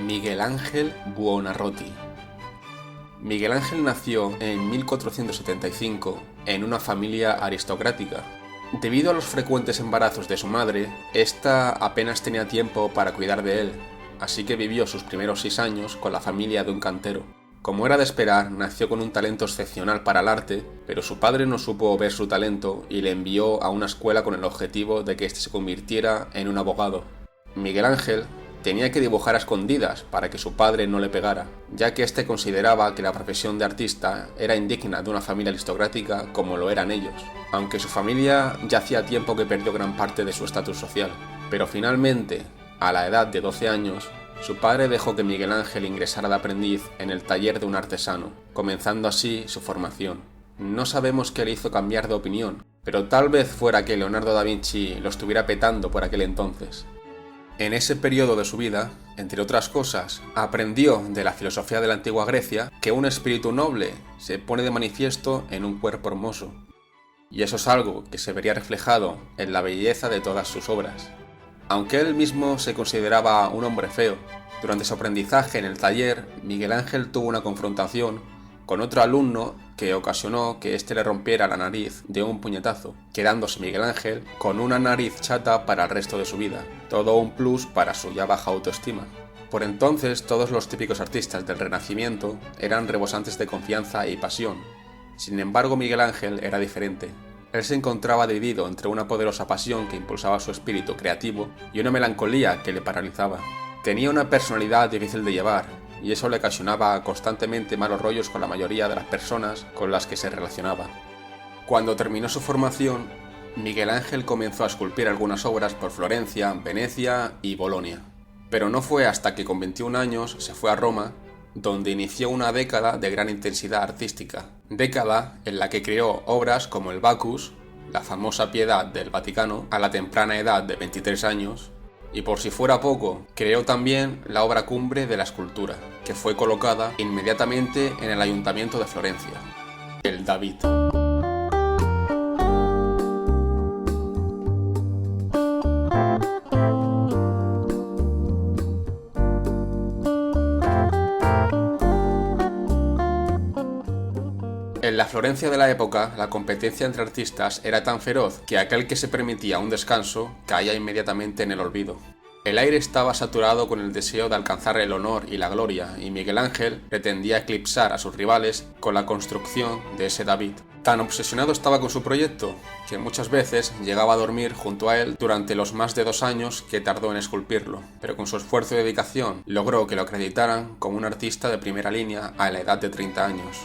Miguel Ángel Buonarroti. Miguel Ángel nació en 1475 en una familia aristocrática. Debido a los frecuentes embarazos de su madre, ésta apenas tenía tiempo para cuidar de él, así que vivió sus primeros 6 años con la familia de un cantero. Como era de esperar, nació con un talento excepcional para el arte, pero su padre no supo ver su talento y le envió a una escuela con el objetivo de que éste se convirtiera en un abogado. Miguel Ángel tenía que dibujar a escondidas para que su padre no le pegara, ya que éste consideraba que la profesión de artista era indigna de una familia aristocrática como lo eran ellos, aunque su familia ya hacía tiempo que perdió gran parte de su estatus social. Pero finalmente, a la edad de 12 años, su padre dejó que Miguel Ángel ingresara de aprendiz en el taller de un artesano, comenzando así su formación. No sabemos qué le hizo cambiar de opinión, pero tal vez fuera que Leonardo da Vinci lo estuviera petando por aquel entonces. En ese periodo de su vida, entre otras cosas, aprendió de la filosofía de la antigua Grecia que un espíritu noble se pone de manifiesto en un cuerpo hermoso. Y eso es algo que se vería reflejado en la belleza de todas sus obras. Aunque él mismo se consideraba un hombre feo, durante su aprendizaje en el taller, Miguel Ángel tuvo una confrontación con otro alumno que ocasionó que éste le rompiera la nariz de un puñetazo, quedándose Miguel Ángel con una nariz chata para el resto de su vida, todo un plus para su ya baja autoestima. Por entonces, todos los típicos artistas del Renacimiento eran rebosantes de confianza y pasión. Sin embargo, Miguel Ángel era diferente. Él se encontraba dividido entre una poderosa pasión que impulsaba su espíritu creativo y una melancolía que le paralizaba. Tenía una personalidad difícil de llevar, y eso le ocasionaba constantemente malos rollos con la mayoría de las personas con las que se relacionaba. Cuando terminó su formación, Miguel Ángel comenzó a esculpir algunas obras por Florencia, Venecia y Bolonia. Pero no fue hasta que con 21 años se fue a Roma, donde inició una década de gran intensidad artística. Década en la que creó obras como el Bacchus, la famosa Piedad del Vaticano, a la temprana edad de 23 años, y por si fuera poco, creó también la obra cumbre de la escultura, que fue colocada inmediatamente en el Ayuntamiento de Florencia, el David. En la Florencia de la época, la competencia entre artistas era tan feroz que aquel que se permitía un descanso caía inmediatamente en el olvido. El aire estaba saturado con el deseo de alcanzar el honor y la gloria, y Miguel Ángel pretendía eclipsar a sus rivales con la construcción de ese David. Tan obsesionado estaba con su proyecto, que muchas veces llegaba a dormir junto a él durante los más de 2 años que tardó en esculpirlo, pero con su esfuerzo y dedicación logró que lo acreditaran como un artista de primera línea a la edad de 30 años.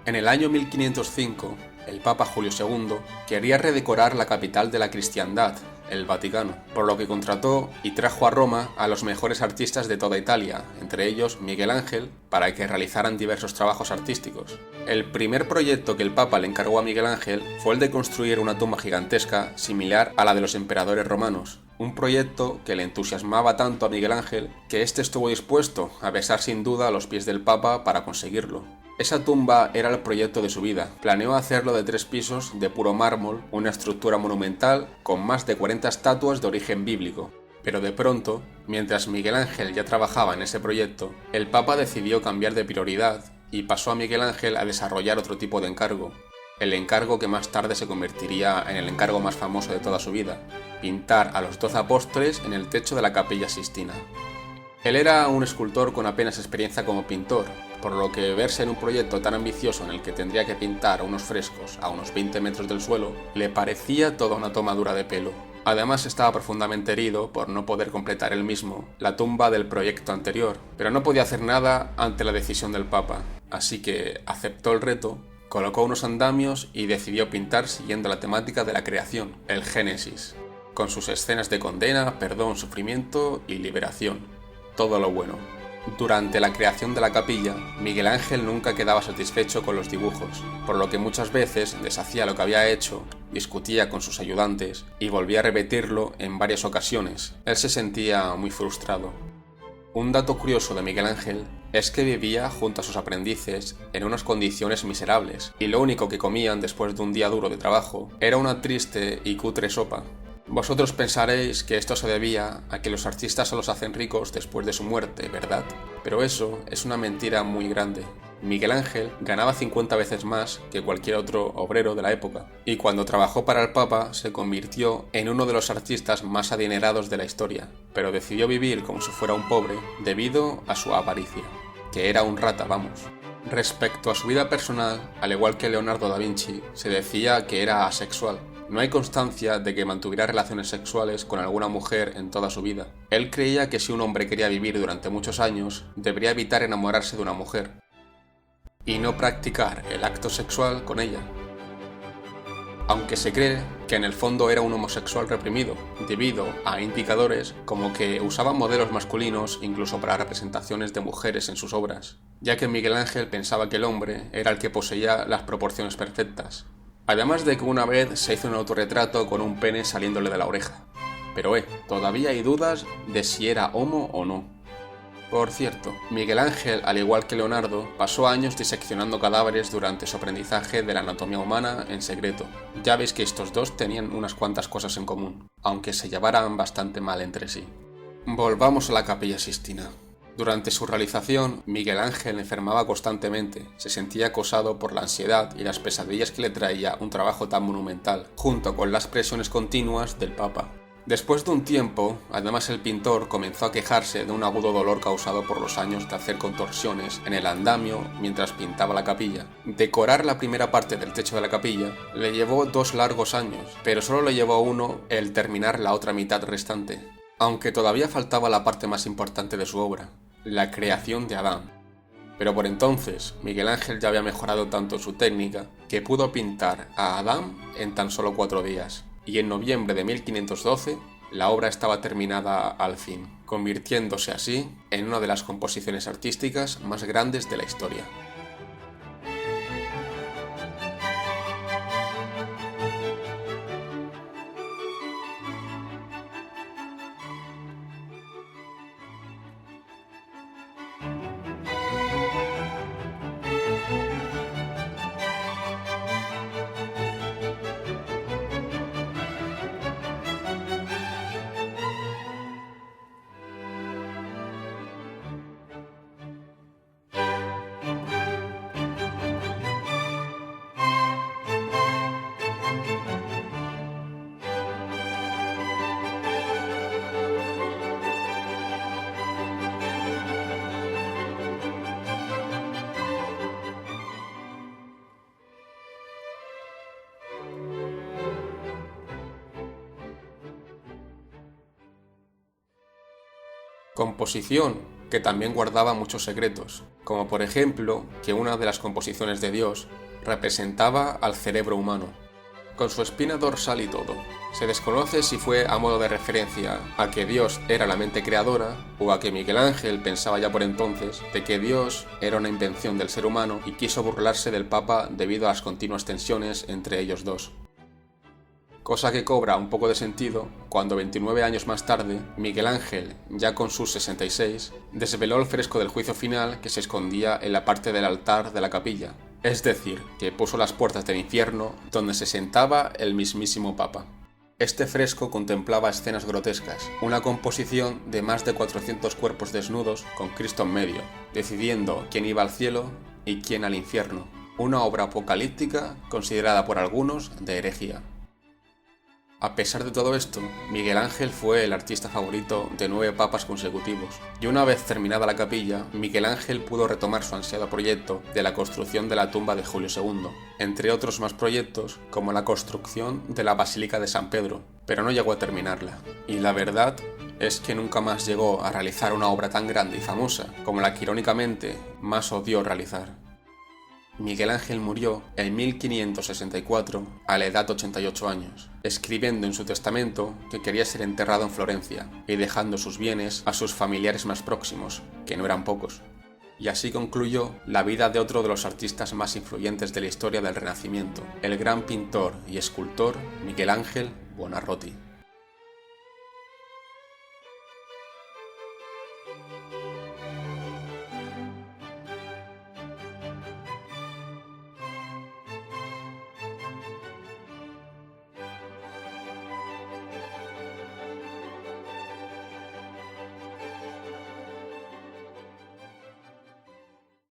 En el año 1505, el Papa Julio II quería redecorar la capital de la cristiandad, el Vaticano, por lo que contrató y trajo a Roma a los mejores artistas de toda Italia, entre ellos Miguel Ángel, para que realizaran diversos trabajos artísticos. El primer proyecto que el Papa le encargó a Miguel Ángel fue el de construir una tumba gigantesca similar a la de los emperadores romanos, un proyecto que le entusiasmaba tanto a Miguel Ángel que éste estuvo dispuesto a besar sin duda a los pies del Papa para conseguirlo. Esa tumba era el proyecto de su vida. Planeó hacerlo de 3 pisos de puro mármol, una estructura monumental con más de 40 estatuas de origen bíblico. Pero de pronto, mientras Miguel Ángel ya trabajaba en ese proyecto, el Papa decidió cambiar de prioridad y pasó a Miguel Ángel a desarrollar otro tipo de encargo. El encargo que más tarde se convertiría en el encargo más famoso de toda su vida: pintar a los 12 apóstoles en el techo de la Capilla Sixtina. Él era un escultor con apenas experiencia como pintor, por lo que verse en un proyecto tan ambicioso en el que tendría que pintar unos frescos a unos 20 metros del suelo le parecía toda una tomadura de pelo. Además, estaba profundamente herido por no poder completar él mismo la tumba del proyecto anterior, pero no podía hacer nada ante la decisión del Papa, así que aceptó el reto, colocó unos andamios y decidió pintar siguiendo la temática de la creación, el Génesis, con sus escenas de condena, perdón, sufrimiento y liberación. Todo lo bueno. Durante la creación de la capilla, Miguel Ángel nunca quedaba satisfecho con los dibujos, por lo que muchas veces deshacía lo que había hecho, discutía con sus ayudantes y volvía a repetirlo en varias ocasiones. Él se sentía muy frustrado. Un dato curioso de Miguel Ángel es que vivía junto a sus aprendices en unas condiciones miserables, y lo único que comían después de un día duro de trabajo era una triste y cutre sopa. Vosotros pensaréis que esto se debía a que los artistas solo se hacen ricos después de su muerte, ¿verdad? Pero eso es una mentira muy grande. Miguel Ángel ganaba 50 veces más que cualquier otro obrero de la época, y cuando trabajó para el Papa se convirtió en uno de los artistas más adinerados de la historia, pero decidió vivir como si fuera un pobre debido a su avaricia, que era un rata, vamos. Respecto a su vida personal, al igual que Leonardo da Vinci, se decía que era asexual. No hay constancia de que mantuviera relaciones sexuales con alguna mujer en toda su vida. Él creía que si un hombre quería vivir durante muchos años, debería evitar enamorarse de una mujer y no practicar el acto sexual con ella. Aunque se cree que en el fondo era un homosexual reprimido, debido a indicadores como que usaba modelos masculinos incluso para representaciones de mujeres en sus obras, ya que Miguel Ángel pensaba que el hombre era el que poseía las proporciones perfectas. Además de que una vez se hizo un autorretrato con un pene saliéndole de la oreja. Pero todavía hay dudas de si era homo o no. Por cierto, Miguel Ángel, al igual que Leonardo, pasó años diseccionando cadáveres durante su aprendizaje de la anatomía humana en secreto. Ya veis que estos dos tenían unas cuantas cosas en común, aunque se llevaran bastante mal entre sí. Volvamos a la Capilla Sixtina. Durante su realización, Miguel Ángel enfermaba constantemente, se sentía acosado por la ansiedad y las pesadillas que le traía un trabajo tan monumental, junto con las presiones continuas del Papa. Después de un tiempo, además el pintor comenzó a quejarse de un agudo dolor causado por los años de hacer contorsiones en el andamio mientras pintaba la capilla. Decorar la primera parte del techo de la capilla le llevó 2 largos años, pero solo le llevó a uno el terminar la otra mitad restante, aunque todavía faltaba la parte más importante de su obra, la creación de Adán. Pero por entonces, Miguel Ángel ya había mejorado tanto su técnica que pudo pintar a Adán en tan solo 4 días, y en noviembre de 1512 la obra estaba terminada al fin, convirtiéndose así en una de las composiciones artísticas más grandes de la historia. Composición que también guardaba muchos secretos, como por ejemplo que una de las composiciones de Dios representaba al cerebro humano, con su espina dorsal y todo. Se desconoce si fue a modo de referencia a que Dios era la mente creadora o a que Miguel Ángel pensaba ya por entonces de que Dios era una invención del ser humano y quiso burlarse del Papa debido a las continuas tensiones entre ellos dos. Cosa que cobra un poco de sentido cuando 29 años más tarde, Miguel Ángel, ya con sus 66, desveló el fresco del juicio final que se escondía en la parte del altar de la capilla, es decir, que puso las puertas del infierno donde se sentaba el mismísimo Papa. Este fresco contemplaba escenas grotescas, una composición de más de 400 cuerpos desnudos con Cristo en medio, decidiendo quién iba al cielo y quién al infierno, una obra apocalíptica considerada por algunos de herejía. A pesar de todo esto, Miguel Ángel fue el artista favorito de 9 papas consecutivos, y una vez terminada la capilla, Miguel Ángel pudo retomar su ansiado proyecto de la construcción de la tumba de Julio II, entre otros más proyectos como la construcción de la Basílica de San Pedro, pero no llegó a terminarla. Y la verdad es que nunca más llegó a realizar una obra tan grande y famosa como la que irónicamente más odió realizar. Miguel Ángel murió en 1564 a la edad de 88 años, escribiendo en su testamento que quería ser enterrado en Florencia y dejando sus bienes a sus familiares más próximos, que no eran pocos. Y así concluyó la vida de otro de los artistas más influyentes de la historia del Renacimiento, el gran pintor y escultor Miguel Ángel Buonarroti.